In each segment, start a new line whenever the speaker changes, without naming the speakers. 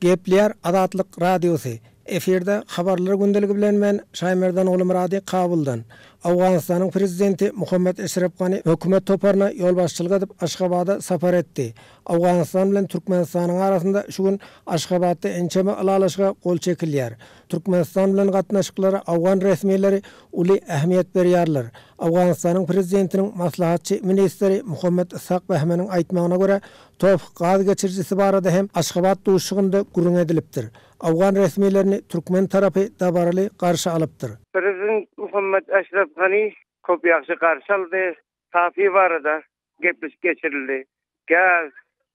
Gepler Adatlyk radiosu. Eferde habarlar gündeligi bilen men Şaymerdan oğlu Muradi Kabuldan. Awganistanyň prezidenti Muhammed Eşref Gani hökümet toparına yol başçylyk edip Aşgabat'a sapar etdi. Awganistan bilen Türkmenistanyň arasynda şu gün Aşgabatda ençeme alalaşga gol çekilýär. Türkmenistan bilen gatnaşyklary Awgan resmiýetleri uly ähmiýet berýärler. Awganistanyň prezidentiniň maslahatçy ministri Muhammed Isak Bahmanyň aýtmagyna görä, top gaz geçirjisi barada hem Aşgabat duşugynda gurun edilipdir. Awgan resmiýetlerini Türkmen tarapy dabaraly garşy alypdyr.
Prezident Muhammed Eşref Gani köp ýaxşy garşy aldy. Safi barada gepleşip geçirildi. Gaz,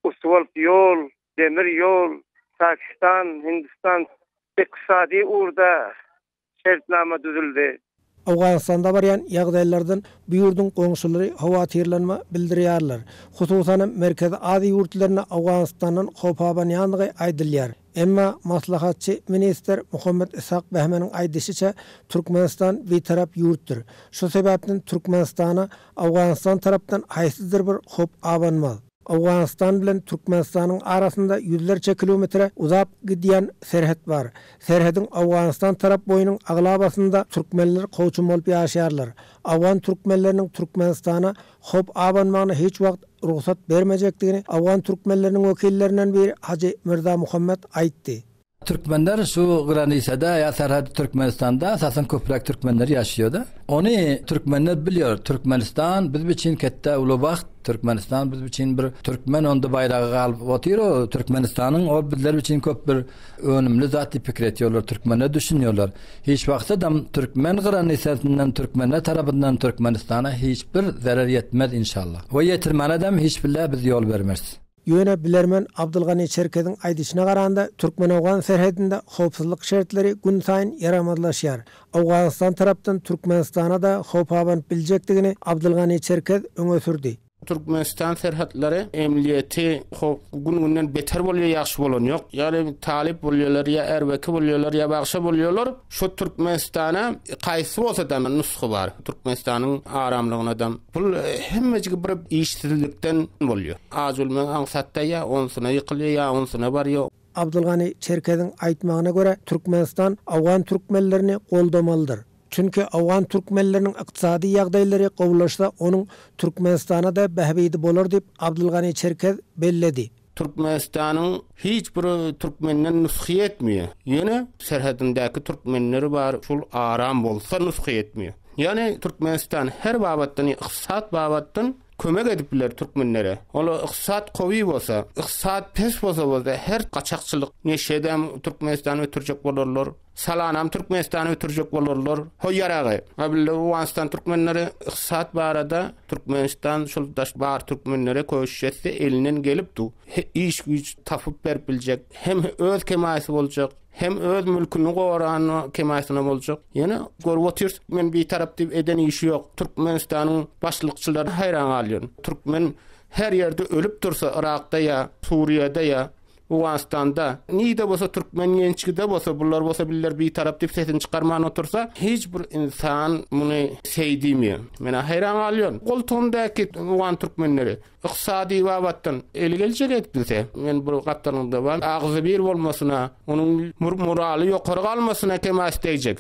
asfalt yol, demir yol, Pakistan, Hindistan iqtisadi urda şertnama düzüldi.
Awganistanda barýan ýagdaýlardan bu ýurdun goňşulary hawatyrlanma bildirýärler. Hususan Merkezi Aziýa ýurtlaryna Awganistanyň howpaban ýandygy aýdylýar. Emma maslahatçy minister Muhammed Isak Bahmanyň aýdysyça Türkmenistan bir tarap ýurtdur. Şu sebäpden Türkmenistana Awganistan tarapdan haýsızdyr bir hop abanmaz. Awganistan bilen Türkmenistanyň arasynda yüzlerce kilometre uzap gidýän serhet bar. Serhedin Awganistan tarap boýunyň aglabasynda türkmenler gowçum bolup ýaşaýarlar. Awgan türkmenleriniň Türkmenistana hop abanmagyna hiç wagt ruhsat bermejekdigini Awgan türkmenleriniň wekillerinden biri Hacı Mirza Muhammed aýtdy.
Türkmenler şu Granysa'da ya Serhad Türkmenistan'da asasen köprek Türkmenler yaşıyordu. Onu Türkmenler biliyor. Türkmenistan biz için kette ulubaq. Türkmenistan biz için bir Türkmen onda bayrağı galyp otyro. Türkmenistan'ın o bizler için köp bir önümlü zatly pikir etýärler. Türkmenler düşünýärler. Hiç wagtda da Türkmen Granysa'ndan Türkmenler tarapyndan Türkmenistan'a hiçbir zarar yetmez inşallah. O yetirmen adam hiç bile biz yol vermez.
Ýöne bilermen Abdulgany Çerkez'iň aýdyşyna garanda Türkmen-Awgan serhedinde howpsuzlyk şertleri gün saýyn ýaramadlaşýar. Awganistan tarapdan Türkmenistana da howpaban biljekdigini Abdulgany Çerkez öňe sürdi.
Türkmenistan serhatları emniyeti gün-günden beter bolýar, ýaxşy bolan ýok. Ýani talip bolýarlar, ýa erbeki bolýarlar, ýa bagşa bolýarlar. Şu Türkmenistana gaýsy bolsa da nusxy bar. Türkmenistanyň aramlygyna da bul hemmejigi bir işsizlikden bolýar. Azulmen aňsatda ýa onsyna ýykylýar, ýa onsyna barýar.
Abdulgany Çerkez'iň aýtmagyna görä Türkmenistan Awgan türkmenlerini goldamalydyr. Çünkü Awgan türkmenlerinin iqtisadi ýagdaýlary gowlaşsa onuň Türkmenistana da behbidi bolar diýip Abdulgany Çerkez belledi.
Türkmenistanyň hiç bir türkmenden nusxy etmiyor. Ýene serhedindäki türkmenleri bar, şol aram bolsa nusxy etmiyor. Yani Türkmenistan her babatdan, iqtisat babatdan kömek edipler türkmenlere. Ola iqtisat gowy bolsa, iqtisat pes bolsa her gaçakçylyk neşedem Türkmenistany ötürjek bolarlar. Salanam Türkmenistany ötürjek bolarlar. Hoýaragy. Abil Awganistan türkmenleri iqtisat barada Türkmenistan şol daş bar türkmenlere köşesi elinden gelipdi. İş güç tapyp berip biljek. Hem öz kemaýsy boljak. Hem öz mülkünü goran kemaýsyna boljak. Ýene görüp otyr, men bir tarapdy eden işi ýok. Türkmenistanyň başlykçylary haýran alýar. Türkmen her ýerde ölüp dursa, Irakda ýa Suriýada ýa Awganistanda nide bolsa Türkmen ýençigide bolsa, bular bolsa biller bir tarapdy sesini çykarman otursa, hiç bir insan muny seýdimi. Mena haýran alýar. Goltugyndaky Awgan türkmenleri iqtisadi babatdan eli geljek etbilse, men bu gatlarynda bar, agzy bir bolmasyna, onuň moraly ýokary galmasyna kemaýs diýjek.